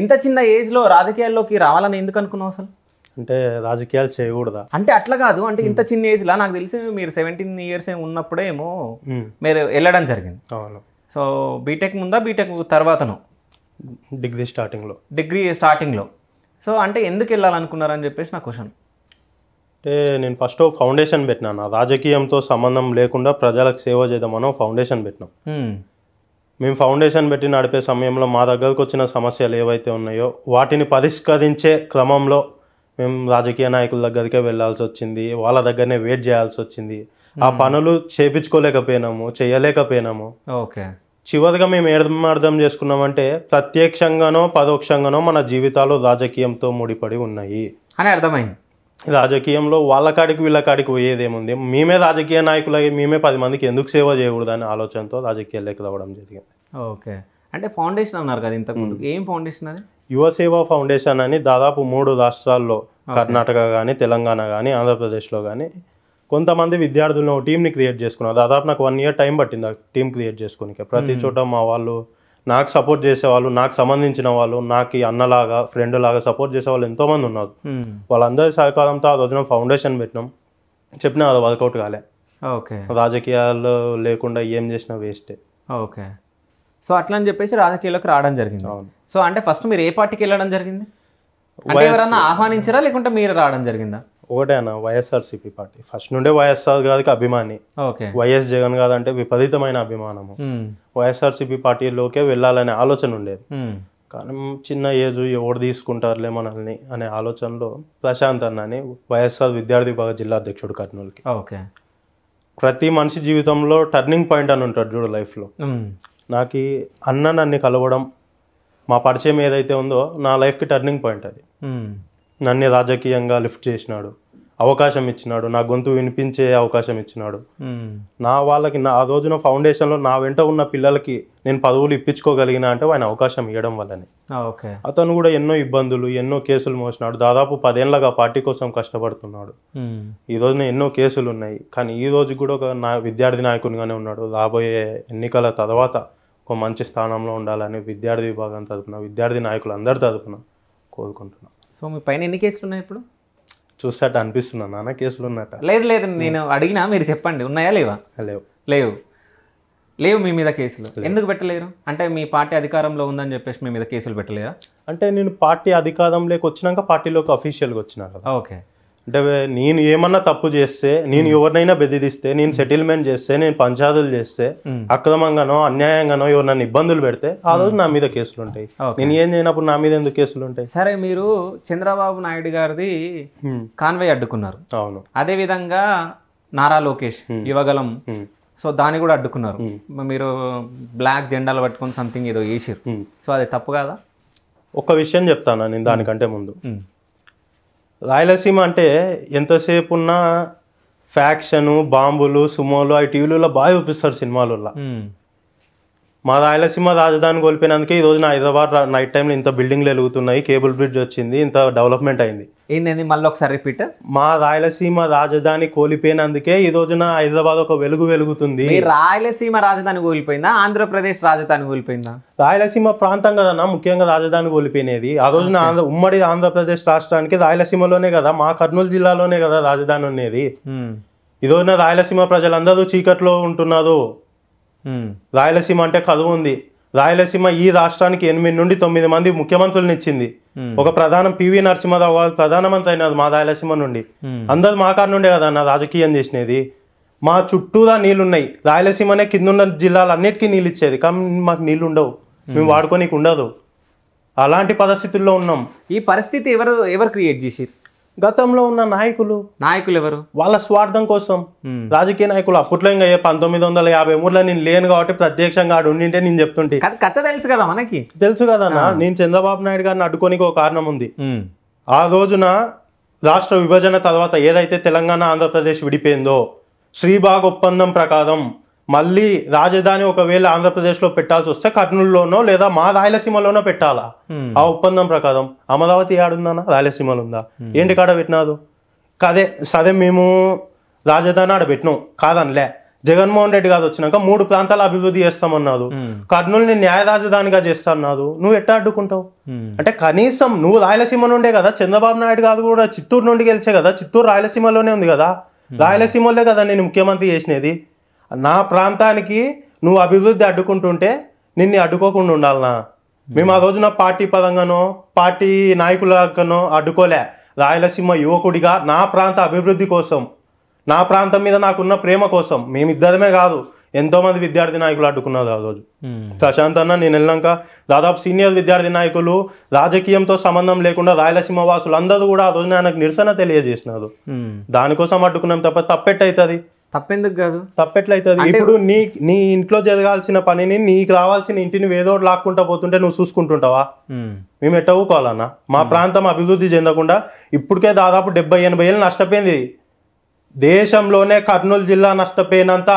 ఇంత చిన్న ఏజ్లో రాజకీయాల్లోకి రావాలని ఎందుకు అనుకున్నావు అసలు? అంటే రాజకీయాలు చేయకూడదా అంటే అట్లా కాదు, అంటే ఇంత చిన్న ఏజ్లో నాకు తెలిసి మీరు 17 years ఉన్నప్పుడే ఏమో మీరు వెళ్ళడం జరిగింది. అవును. సో బీటెక్ ముందా బీటెక్ తర్వాతను? డిగ్రీ స్టార్టింగ్లో. సో అంటే ఎందుకు వెళ్ళాలనుకున్నారని చెప్పేసి నా క్వశ్చన్. అంటే నేను ఫస్ట్ ఫౌండేషన్ పెట్టినాను, రాజకీయంతో సంబంధం లేకుండా ప్రజలకు సేవ చేద్దామని ఫౌండేషన్ పెట్టినాం. మేము ఫౌండేషన్ పెట్టి నడిపే సమయంలో మా దగ్గరకు వచ్చిన సమస్యలు ఏవైతే ఉన్నాయో వాటిని పరిష్కరించే క్రమంలో మేము రాజకీయ నాయకుల దగ్గరికే వెళ్ళాల్సి వచ్చింది, వాళ్ళ దగ్గరనే వెయిట్ చేయాల్సి వచ్చింది. ఆ పనులు చేయలేకపోయినాము. ఓకే. చివరిగా మేము అర్థం చేసుకున్నామంటే ప్రత్యక్షంగానో పరోక్షంగానో మన జీవితాలు రాజకీయంతో ముడిపడి ఉన్నాయి అని అర్థమైంది. రాజకీయంలో వాళ్ళ కాడికి వీళ్ళ కాడికి పోయేదేముంది, మేమే రాజకీయ నాయకులకి మేమే 10 మందికి ఎందుకు సేవ చేయకూడదు అనే ఆలోచనతో రాజకీయాల్లోకి రావడం జరిగింది. ఓకే. అంటే ఫౌండేషన్ అన్నారు కదా ఇంతకుముందు, ఏం ఫౌండేషన్ అది? యువ సేవా ఫౌండేషన్ అని దాదాపు 3 రాష్ట్రాల్లో, కర్ణాటక కానీ, తెలంగాణ కానీ, ఆంధ్రప్రదేశ్లో కానీ కొంతమంది విద్యార్థులను టీంని క్రియేట్ చేసుకున్నారు. దాదాపు నాకు 1 year టైం పట్టింది ఆ టీం క్రియేట్ చేసుకోనికి. ప్రతి చోట మా వాళ్ళు నాకు సపోర్ట్ చేసేవాళ్ళు, నాకు సంబంధించిన వాళ్ళు, నాకు అన్నలాగా ఫ్రెండ్ లాగా సపోర్ట్ చేసేవాళ్ళు ఎంతోమంది ఉన్నారు. వాళ్ళందరి సహకారంతో ఆ రోజున ఫౌండేషన్ పెట్టినాం. చెప్పినా అది వర్కౌట్ కాలే. ఓకే. రాజకీయాలు లేకుండా ఏం చేసినా వేస్టే. ఓకే. సో అట్లా అని చెప్పేసి రాజకీయాల్లోకి రావడం జరిగింది. సో అంటే ఫస్ట్ మీరు ఏ పార్టీకి వెళ్ళడం జరిగింది? అంటే ఎవరన్నా ఆహ్వానించారా లేకుంటే మీరు రావడం జరిగిందా? ఒకటే అన్న, వైఎస్ఆర్సీపీ పార్టీ. ఫస్ట్ నుండే వైఎస్ఆర్ గారికి అభిమాని. ఓకే. వైఎస్ జగన్ గారంటే విపరీతమైన అభిమానము. వైఎస్ఆర్సీపీ పార్టీలోకే వెళ్ళాలనే ఆలోచన ఉండేది. కానీ చిన్న ఏజ్ ఎవరు తీసుకుంటారులే మనల్ని అనే ఆలోచనలో ప్రశాంత్ అన్న అని వైఎస్ఆర్ విద్యార్థి విభాగ జిల్లా అధ్యక్షుడు కర్నూలుకి. ఓకే. ప్రతి మనిషి జీవితంలో టర్నింగ్ పాయింట్ అని ఉంటాడు చూడు లైఫ్లో. నాకు అన్న నన్ను కలవడం, మా పరిచయం ఏదైతే ఉందో నా లైఫ్కి టర్నింగ్ పాయింట్ అది. నన్ను రాజకీయంగా లిఫ్ట్ చేసినాడు, అవకాశం ఇచ్చినాడు, నా గొంతు వినిపించే అవకాశం ఇచ్చినాడు. నా వాళ్ళకి ఆ రోజున ఫౌండేషన్లో నా వెంట ఉన్న పిల్లలకి నేను పదవులు ఇప్పించుకోగలిగిన అంటే ఆయన అవకాశం ఇవ్వడం వల్లనే. అతను కూడా ఎన్నో ఇబ్బందులు, ఎన్నో కేసులు మోసినాడు. దాదాపు 10 ఏళ్ళగా పార్టీ కోసం కష్టపడుతున్నాడు. ఈ రోజున ఎన్నో కేసులు ఉన్నాయి, కానీ ఈ రోజు కూడా ఒక విద్యార్థి నాయకునిగానే ఉన్నాడు. రాబోయే ఎన్నికల తర్వాత ఒక మంచి స్థానంలో ఉండాలని విద్యార్థి విభాగం తరపున, విద్యార్థి నాయకులు అందరి తరపున కోరుకుంటున్నాను. సో మీ పైన ఎన్ని కేసులు ఉన్నాయి ఇప్పుడు? చూస్తాట అనిపిస్తున్నా నాన్న కేసులు ఉన్నట్ట? లేదు నేను అడిగినా, మీరు చెప్పండి. ఉన్నాయా లేవా? లేవు మీ మీద కేసులు. ఎందుకు పెట్టలేరు? అంటే మీ పార్టీ అధికారంలో ఉందని చెప్పేసి మీ మీద కేసులు పెట్టలేదా? అంటే నేను పార్టీ అధికారంలోకి వచ్చినాక పార్టీలోకి అఫీషియల్గా వచ్చినా కదా. ఓకే. అంటే నేను ఏమన్నా తప్పు చేస్తే, నేను ఎవరినైనా బెదిరిస్తే, నేను సెటిల్మెంట్ చేస్తే, నేను పంచాయతీలు చేస్తే, అక్రమంగానో అన్యాయంగానో ఎవరినైనా ఇబ్బందులు పెడితే ఆ రోజు నా మీద కేసులు ఉంటాయి. నేను ఏం చేయనప్పుడు నా మీద ఎందుకు కేసులు ఉంటాయి? సరే, మీరు చంద్రబాబు నాయుడు గారిది కాన్వాయ్ అడ్డుకున్నారు. అవును. అదే విధంగా నారా లోకేష్ యువగలం, సో దాన్ని కూడా అడ్డుకున్నారు. మీరు బ్లాక్ జెండాలు పట్టుకొని సంథింగ్ ఏదో చేసారు. సో అది తప్పు కదా? ఒక విషయం చెప్తాను నేను దానికంటే ముందు. రాయలసీమ అంటే ఎంతసేపు ఉన్న ఫ్యాక్షను, బాంబులు, సుమోలు, అవి టీవీలలో బాగా చూపిస్తారు సినిమాలలో. మా రాయలసీమ రాజధాని కోల్పోయినందుకే ఈ రోజున హైదరాబాద్ నైట్ టైంలో ఇంత బిల్డింగ్లు వెలుగుతున్నాయి, కేబుల్ బ్రిడ్జ్ వచ్చింది, ఇంత డెవలప్మెంట్ అయింది. ఏంది మళ్ళీ ఒకసారి రిపీట్? మా రాయలసీమ రాజధాని కోల్పోయినందుకే ఈ రోజున హైదరాబాద్ ఒక వెలుగు వెలుగుతుంది. రాయలసీమ రాజధాని కోల్పోయిందా, ఆంధ్రప్రదేశ్ రాజధాని కోల్పోయిందా? రాయలసీమ ప్రాంతం కదన్నా ముఖ్యంగా రాజధాని కోల్పోయినది. ఆ రోజున ఉమ్మడి ఆంధ్రప్రదేశ్ రాష్ట్రానికి రాయలసీమలోనే కదా, మా కర్నూలు జిల్లాలోనే కదా రాజధాని ఉండేది. ఈ రోజున రాయలసీమ ప్రజలందరూ చీకట్లో ఉంటున్నారు. రాయలసీమ అంటే కరువు ఉంది. రాయలసీమ ఈ రాష్ట్రానికి 8 నుండి 9 మంది ముఖ్యమంత్రులను ఇచ్చింది. ఒక ప్రధానం పివి నరసింహారావు గారు ప్రధానమంత్రి అయినారు మా రాయలసీమ నుండి. అందరు మా కాడ నుండే కదా అన్న రాజకీయం చేసినది. మా చుట్టూరా నీళ్లున్నాయి. రాయలసీమనే కిందున్న జిల్లాలు అన్నిటికీ నీళ్ళు ఇచ్చేది, కానీ మాకు నీళ్ళు ఉండవు, మేము వాడుకోనికి ఉండదు. అలాంటి పరిస్థితుల్లో ఉన్నాం. ఈ పరిస్థితి ఎవరు క్రియేట్ చేసారు? గతంలో ఉన్న నాయకులు ఎవరు? వాళ్ళ స్వార్థం కోసం రాజకీయ నాయకులు. అప్పట్లో ఇంకా 1953లో నేను లేను కాబట్టి ప్రత్యక్షంగా ఆడు ఉండింటే నేను చెప్తుంటే కథ తెలుసు కదా, మనకి తెలుసు కదన్నా. నేను చంద్రబాబు నాయుడు గారిని అడ్డుకోనికి ఒక కారణం ఉంది. ఆ రోజున రాష్ట్ర విభజన తర్వాత ఏదైతే తెలంగాణ ఆంధ్రప్రదేశ్ విడిపోయిందో, శ్రీబాగ్ ఒప్పందం ప్రకారం మళ్ళీ రాజధాని ఒకవేళ ఆంధ్రప్రదేశ్లో పెట్టాల్సి వస్తే కర్నూలులోనో లేదా మా రాయలసీమలోనో పెట్టాలా. ఆ ఒప్పందం ప్రకారం అమరావతి ఆడుందా, రాయలసీమలో ఉందా? ఏంటి కాడ పెట్టినాదు? సరే మేము రాజధాని ఆడ పెట్టినాం కాదనిలే, జగన్మోహన్ రెడ్డి గారు వచ్చినాక 3 ప్రాంతాల అభివృద్ధి చేస్తామన్నాడు. కర్నూలుని న్యాయ రాజధానిగా చేస్తాన్నాడు. నువ్వు ఎట్లా అడ్డుకుంటావు? అంటే కనీసం నువ్వు రాయలసీమ నుండే కదా, చంద్రబాబు నాయుడు గారు కూడా చిత్తూరు నుండి గెలిచే కదా, చిత్తూరు రాయలసీమలోనే ఉంది కదా, రాయలసీమలోనే కదా నేను ముఖ్యమంత్రి చేసినది. నా ప్రాంతానికి నువ్వు అభివృద్ధి అడ్డుకుంటుంటే నిన్ను అడ్డుకోకుండా ఉండాలనా? మేము ఆ రోజున పార్టీ పరంగానో పార్టీ నాయకులకనో అడ్డుకోలే. రాయలసీమ యువకుడిగా నా ప్రాంత అభివృద్ధి కోసం, నా ప్రాంతం మీద నాకున్న ప్రేమ కోసం మేమిద్దరమే కాదు, ఎంతో మంది విద్యార్థి నాయకులు అడ్డుకున్నారు ఆ రోజు. ప్రశాంత్ అన్న నేను వెళ్ళాక దాదాపు సీనియర్ విద్యార్థి నాయకులు, రాజకీయంతో సంబంధం లేకుండా రాయలసీమ వాసులు అందరూ కూడా ఆ రోజున ఆయనకు నిరసన తెలియజేసినారు. దానికోసం అడ్డుకున్నాం తప్ప తప్పెట్టవుతుంది? తప్పెందుకు కాదు? తప్పెట్లయితుంది? ఇప్పుడు నీ ఇంట్లో జరగాల్సిన పనిని, నీకు రావాల్సిన ఇంటిని ఏదో లాక్కుంటా పోతుంటే నువ్వు చూసుకుంటుంటావా? మేము ఎట్ట ఊకోవాలన్నా? మా ప్రాంతం అభివృద్ధి చెందకుండా ఇప్పటికే దాదాపు 70-80 ఏళ్ళు నష్టపోయింది. దేశంలోనే కర్నూలు జిల్లా నష్టపోయినంత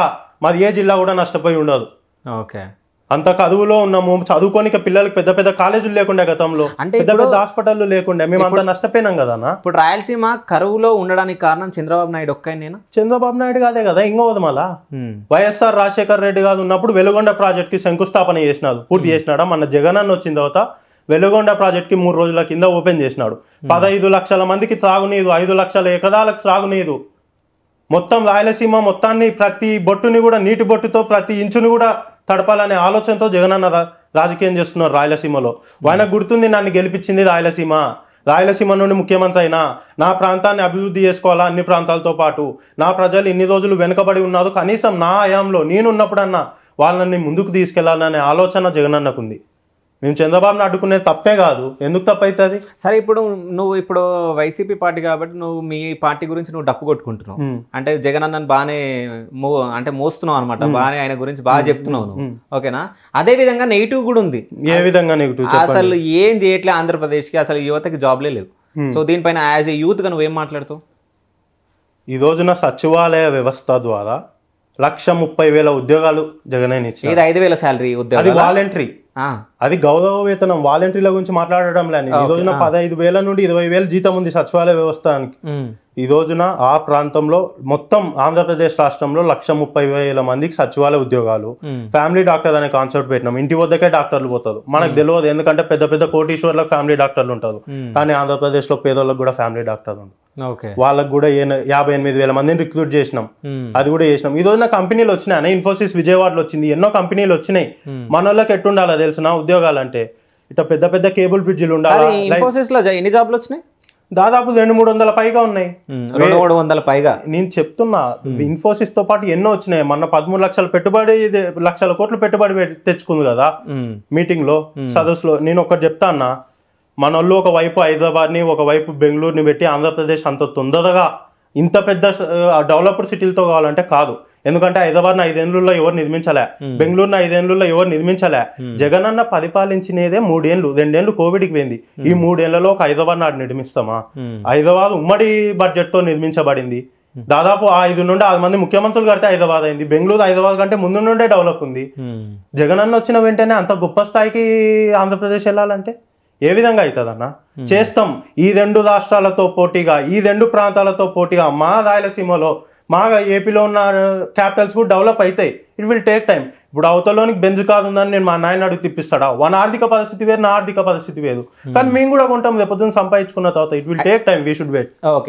మరి ఏ జిల్లా కూడా నష్టపోయి ఉండదు. ఓకే, అంత కరువులో ఉన్నాము. చదువుకోనిక పిల్లలకి పెద్ద పెద్ద కాలేజీలు లేకుండా, గతంలో పెద్ద పెద్ద హాస్పిటల్ లేకుండా మేము అంత నష్టపోయినాం కదా. ఇప్పుడు రాయలసీమ కరువులో ఉండడానికి కారణం చంద్రబాబు నాయుడు ఒక్కైనా? చంద్రబాబు నాయుడు కాదే కదా, ఇంకోది మళ్ళా వైఎస్ఆర్ రాజశేఖర్ రెడ్డి గారు ఉన్నప్పుడు వెలుగొండ ప్రాజెక్ట్ కి శంకుస్థాపన చేసినాడు, పూర్తి చేసినాడా? మన జగన్ అన్న వచ్చిన తర్వాత వెలుగొండ ప్రాజెక్ట్ కి 3 రోజుల కింద ఓపెన్ చేసినాడు. 15 లక్షల మందికి త్రాగునీరు, 5 లక్షల ఎకరాలకు త్రాగునీరు. మొత్తం రాయలసీమ మొత్తాన్ని, ప్రతి బొట్టుని కూడా, నీటి బొట్టుతో ప్రతి ఇంచుని కూడా తడపాలనే ఆలోచనతో జగనన్న రాజకీయం చేస్తున్నారు రాయలసీమలో. ఆయనకు గుర్తుంది, నన్ను గెలిపించింది రాయలసీమ, రాయలసీమ నుండి ముఖ్యమంత్రి అయినా నా ప్రాంతాన్ని అభివృద్ధి చేసుకోవాలా, అన్ని ప్రాంతాలతో పాటు నా ప్రజలు ఇన్ని రోజులు వెనుకబడి ఉన్నారు, కనీసం నా హయాంలో నేనున్నప్పుడన్నా వాళ్ళని ముందుకు తీసుకెళ్లాలనే ఆలోచన జగనన్నకుంది. మేము చంద్రబాబుని అడ్డుకునేది తప్పే కాదు, ఎందుకు తప్పవుతుంది? సరే, ఇప్పుడు నువ్వు వైసీపీ పార్టీ కాబట్టి నువ్వు మీ పార్టీ గురించి నువ్వు డప్పు కొట్టుకుంటున్నావు, అంటే జగన్ అన్నని బాగానే మోస్తున్నావు అనమాట, బాగానే ఆయన గురించి బాగా చెప్తున్నావు నువ్వు, ఓకేనా? అదే విధంగా నెగిటివ్ కూడా ఉంది. ఏ విధంగా నెగిటివ్? అసలు ఏం చేయట్లే ఆంధ్రప్రదేశ్కి, అసలు యువతకి జాబ్లే లేవు. సో దీనిపైన యాజ్ ఏ యూత్ గా నువ్వేం మాట్లాడుతావు? ఈ రోజున సచివాలయ వ్యవస్థ ద్వారా 1,30,000 ఉద్యోగాలు జగన్ ఇచ్చారు. 5,000 శాలరీ ఉద్యోగం, అది వాలంటరీ, అది గౌరవ వేతనం. వాలంటీర్ల గురించి మాట్లాడడం లేదు. ఈ రోజున 15,000 నుండి 20,000 జీతం ఉంది సచివాలయ వ్యవస్థకి. ఈ రోజున ఆ ప్రాంతంలో మొత్తం ఆంధ్రప్రదేశ్ రాష్ట్రంలో 1,30,000 మందికి సచివాలయ ఉద్యోగాలు. ఫ్యామిలీ డాక్టర్ అనే కాన్సెప్ట్ పెట్టినాం. ఇంటి వద్దకే డాక్టర్లు పోతారు. మనకు తెలియదు, ఎందుకంటే పెద్ద పెద్ద కోటీశ్వర్లకు ఫ్యామిలీ డాక్టర్లు ఉంటారు, కానీ ఆంధ్రప్రదేశ్ లో పేదోళ్ళకి కూడా ఫ్యామిలీ డాక్టర్లు ఉంటారు. వాళ్ళకి కూడా 58,000 మందిని రిక్రూట్ చేసినాం, అది కూడా చేసినాం. ఈ రోజున కంపెనీలు వచ్చినాయి, ఇన్ఫోసిస్ విజయవాడలో వచ్చింది, ఎన్నో కంపెనీలు వచ్చినాయి. మన వాళ్ళకి ఎట్టుండాలో తెలిసిన ఉద్యోగాలు అంటే ఇట్లా పెద్ద పెద్ద కేబుల్ బ్రిడ్జిలు ఉండాలి. ఇన్ఫోసిస్ లో ఎన్ని జాబ్లు వచ్చినాయి? దాదాపు 200-300 పైగా ఉన్నాయి. 200-300 పైగా నేను చెప్తున్నా. ఇన్ఫోసిస్ తో పాటు ఎన్నో వచ్చినాయి. మొన్న 13 లక్షల పెట్టుబడి, 1,00,000 కోట్లు పెట్టుబడి తెచ్చుకుంది కదా మీటింగ్ లో, సదస్సులో. నేను ఒకటి చెప్తా అన్నా, మన వాళ్ళు ఒకవైపు హైదరాబాద్ ని, ఒకవైపు బెంగళూరుని పెట్టి ఆంధ్రప్రదేశ్ అంత తొందరగా ఇంత పెద్ద డెవలప్డ్ సిటీలతో కావాలంటే కాదు. ఎందుకంటే హైదరాబాద్ 5 ఏళ్లలో ఎవరు నిర్మించలే, బెంగళూరుని 5 ఏళ్లలో ఎవరు నిర్మించలే. జగన్ అన్న పరిపాలించినదే 3 ఏళ్ళు, 2 ఏళ్ళు కోవిడ్కి పోయింది. ఈ 3 ఏళ్లలో ఒక హైదరాబాద్ నాడు నిర్మిస్తామా? హైదరాబాద్ ఉమ్మడి బడ్జెట్ తో నిర్మించబడింది. దాదాపు 5 నుండి 6 మంది ముఖ్యమంత్రులు కడితే హైదరాబాద్ అయింది. బెంగళూరు హైదరాబాద్ కంటే ముందు నుండే డెవలప్ ఉంది. జగన్ అన్న వచ్చిన వెంటనే అంత గొప్ప స్థాయికి ఆంధ్రప్రదేశ్ వెళ్ళాలంటే ఏ విధంగా అవుతుందన్న? చేస్తాం. ఈ 2 రాష్ట్రాలతో పోటీగా, ఈ 2 ప్రాంతాలతో పోటీగా మా రాయలసీమలో, మా ఏపీలో ఉన్న క్యాపిటల్స్ కూడా డెవలప్ అవుతాయి. It will take time. ఇప్పుడు అవతలోనికి బెంజ్ కాదు ఉందని నేను మా నాయన అడుగు తిప్పిస్తాడా? మన ఆర్థిక పరిస్థితి వేరు, నా ఆర్థిక పరిస్థితి వేరు, కానీ మేము కూడా కొంటాం రేపు పొద్దున్న సంపాదించుకున్న తర్వాత. It will take time, we should wait. Okay.